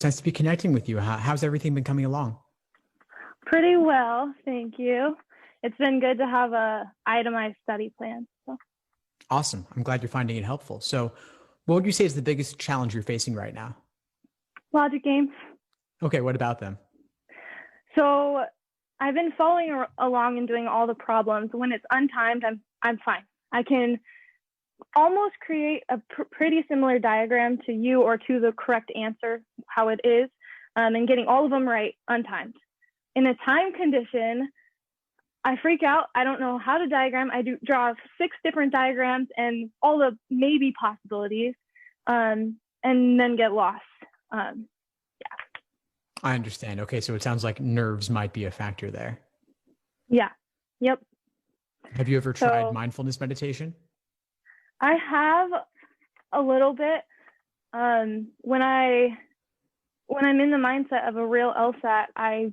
nice to be connecting with you. How's everything been coming along? Pretty well, thank you. It's been good to have a itemized study plan. So. Awesome. I'm glad you're finding it helpful. So what would you say is the biggest challenge you're facing right now? Logic games. Okay, what about them? So I've been following along and doing all the problems. When it's untimed, I'm fine. I can almost create a pretty similar diagram to you or to the correct answer, how it is, and getting all of them right untimed. In a time condition, I freak out. I don't know how to diagram. I draw 6 different diagrams and all the maybe possibilities, and then get lost. I understand. Okay, so it sounds like nerves might be a factor there. Yeah. Yep. Have you ever tried mindfulness meditation? I have a little bit. When I'm in the mindset of a real LSAT, I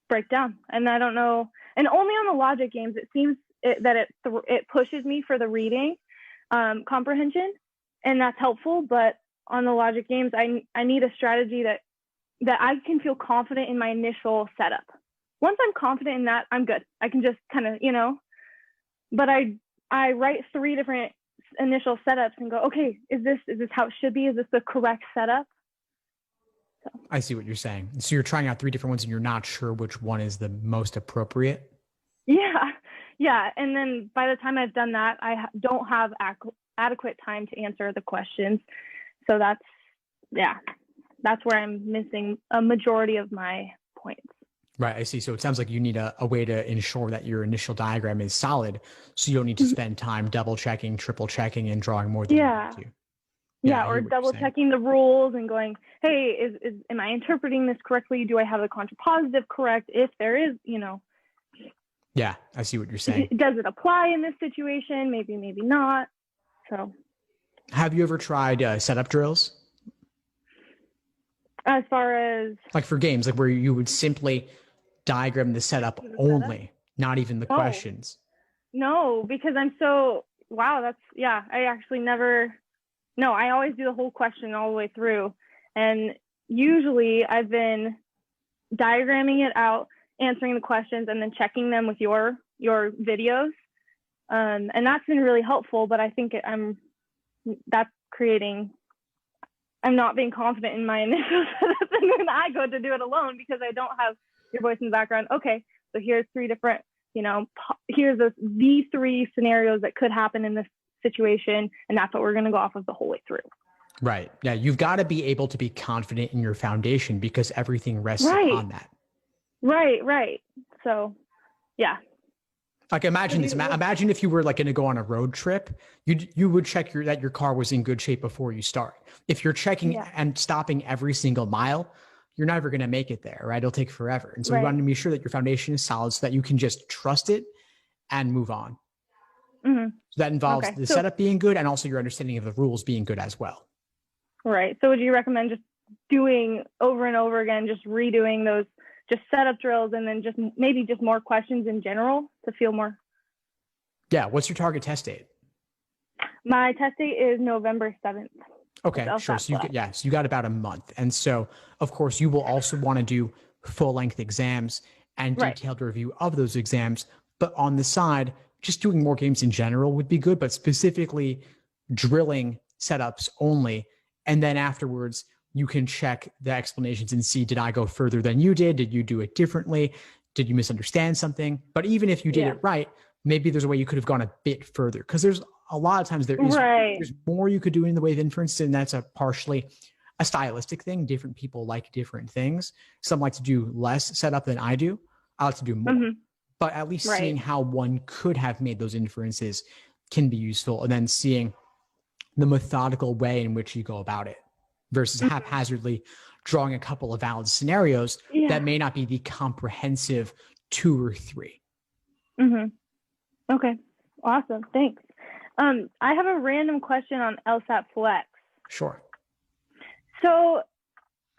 break down, and I don't know. And only on the logic games, it seems that it pushes me for the reading comprehension, and that's helpful. But on the logic games, I need a strategy that I can feel confident in my initial setup. Once I'm confident in that, I'm good. I can just kind of, but I write 3 different initial setups and go, okay, is this how it should be? Is this the correct setup? So. I see what you're saying. So you're trying out 3 different ones and you're not sure which one is the most appropriate? Yeah. And then by the time I've done that, I don't have adequate time to answer the questions. So that's where I'm missing a majority of my points. Right, I see. So it sounds like you need a way to ensure that your initial diagram is solid, so you don't need to spend time double checking, triple checking, and drawing more than you need to. Yeah, or double checking the rules and going, hey, am I interpreting this correctly? Do I have the contrapositive correct? If there is, Yeah, I see what you're saying. Does it apply in this situation? Maybe not. So. Have you ever tried setup drills? As far as? Like for games, like where you would simply diagram the setup only, not even the questions. No, because I actually never, I always do the whole question all the way through. And usually I've been diagramming it out, answering the questions, and then checking them with your videos. And that's been really helpful, but I think I'm not being confident in my initial setup, and then I go to do it alone because I don't have your voice in the background. Okay, so here's 3 different, here's the 3 scenarios that could happen in this situation, and that's what we're going to go off of the whole way through. Right. Yeah, you've got to be able to be confident in your foundation because everything rests on that. Right. So, yeah. Like imagine this. Imagine if you were like going to go on a road trip, you would check that your car was in good shape before you start. If you're checking and stopping every single mile, you're never going to make it there, right? It'll take forever. And so you want to be sure that your foundation is solid so that you can just trust it and move on. Mm-hmm. So that involves the setup being good and also your understanding of the rules being good as well. Right. So would you recommend just doing over and over again, just redoing those just setup drills and then just maybe just more questions in general to feel more? Yeah. What's your target test date? My test date is November 7th. Okay, sure. So you got about a month. And so, of course, you will also want to do full-length exams and detailed review of those exams. But on the side, just doing more games in general would be good, but specifically drilling setups only. And then afterwards, you can check the explanations and see, did I go further than you did? Did you do it differently? Did you misunderstand something? But even if you did it right, maybe there's a way you could have gone a bit further, because there's a lot of times there's more you could do in the way of inference, and that's partially a stylistic thing. Different people like different things. Some like to do less setup than I do. I like to do more. But at least seeing how one could have made those inferences can be useful, and then seeing the methodical way in which you go about it versus haphazardly drawing a couple of valid scenarios that may not be the comprehensive 2 or 3. Okay. Awesome. Thanks. I have a random question on LSAT Flex. Sure. So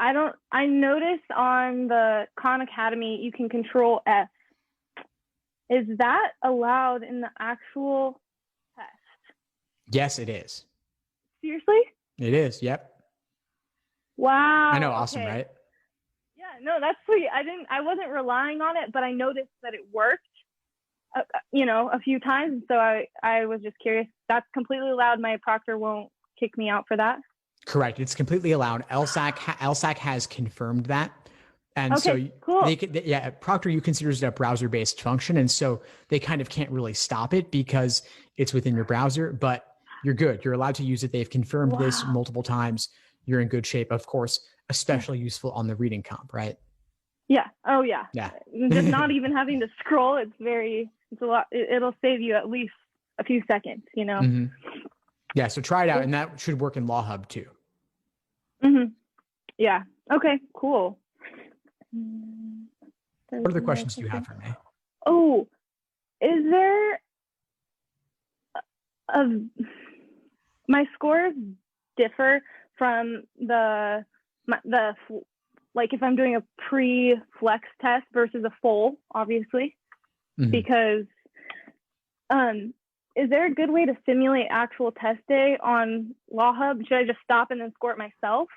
I noticed on the Khan Academy, you can control F. Is that allowed in the actual test? Yes, it is. Seriously? It is. Yep. Wow. I know, awesome, okay. right? Yeah, no, that's sweet. I wasn't relying on it, but I noticed that it worked, a few times. So I was just curious. That's completely allowed. My proctor won't kick me out for that. Correct. It's completely allowed. LSAC has confirmed that. And so Okay, cool. Proctor U considers it a browser-based function, and so they kind of can't really stop it because it's within your browser. But you're good. You're allowed to use it. They've confirmed this Wow. multiple times. You're in good shape. Of course, especially useful on the reading comp, right? Yeah. Oh, yeah. Yeah. Just not even having to scroll. It's a lot. It'll save you at least a few seconds, Mm-hmm. Yeah. So try it out, and that should work in Law Hub too. Mm-hmm. Yeah. Okay. Cool. What other questions do you have for me? Oh, is there my scores differ from like if I'm doing a pre-flex test versus a full, obviously, because is there a good way to simulate actual test day on Law Hub? Should I just stop and then score it myself?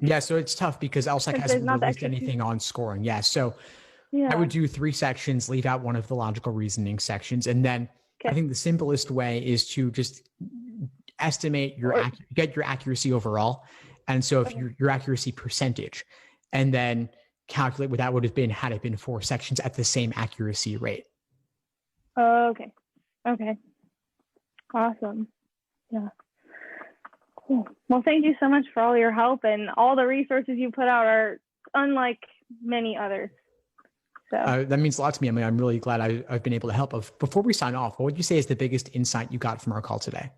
Yeah, so it's tough because LSAC hasn't released anything on scoring. Yeah, so I would do 3 sections, leave out one of the logical reasoning sections, and then I think the simplest way is to just estimate get your accuracy overall. And so if your accuracy percentage, and then calculate what that would have been had it been 4 sections at the same accuracy rate. Okay. Awesome. Yeah. Cool. Well, thank you so much for all your help, and all the resources you put out are unlike many others. So that means a lot to me. I mean, I'm really glad I've been able to help. Before we sign off, what would you say is the biggest insight you got from our call today?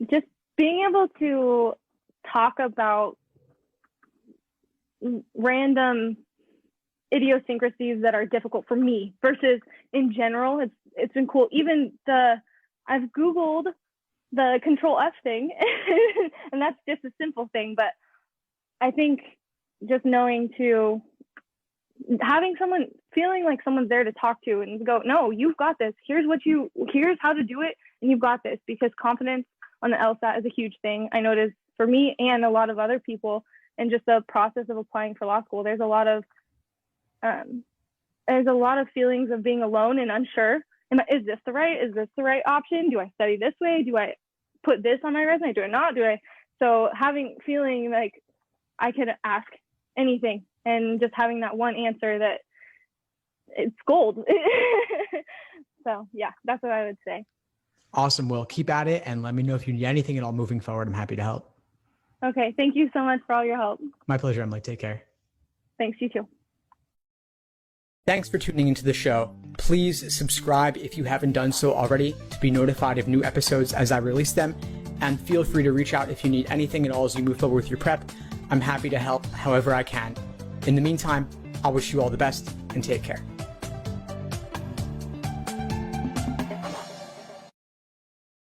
Just being able to talk about random idiosyncrasies that are difficult for me versus in general, it's been cool. Even I've Googled the Control F thing, and that's just a simple thing, but I think just having someone, feeling like someone's there to talk to and go, no, you've got this. Here's how to do it, and you've got this, because confidence on the LSAT is a huge thing. I noticed for me and a lot of other people, and just the process of applying for law school, there's a lot of feelings of being alone and unsure. Is this the right option? Do I study this way? Do I put this on my resume? Do I not? So feeling like I could ask anything, and just having that one answer that it's gold. So yeah, that's what I would say. Awesome. Well, keep at it, and let me know if you need anything at all moving forward. I'm happy to help. Okay. Thank you so much for all your help. My pleasure, Emily. Take care. Thanks. You too. Thanks for tuning into the show. Please subscribe if you haven't done so already to be notified of new episodes as I release them. And feel free to reach out if you need anything at all as you move forward with your prep. I'm happy to help however I can. In the meantime, I'll wish you all the best and take care.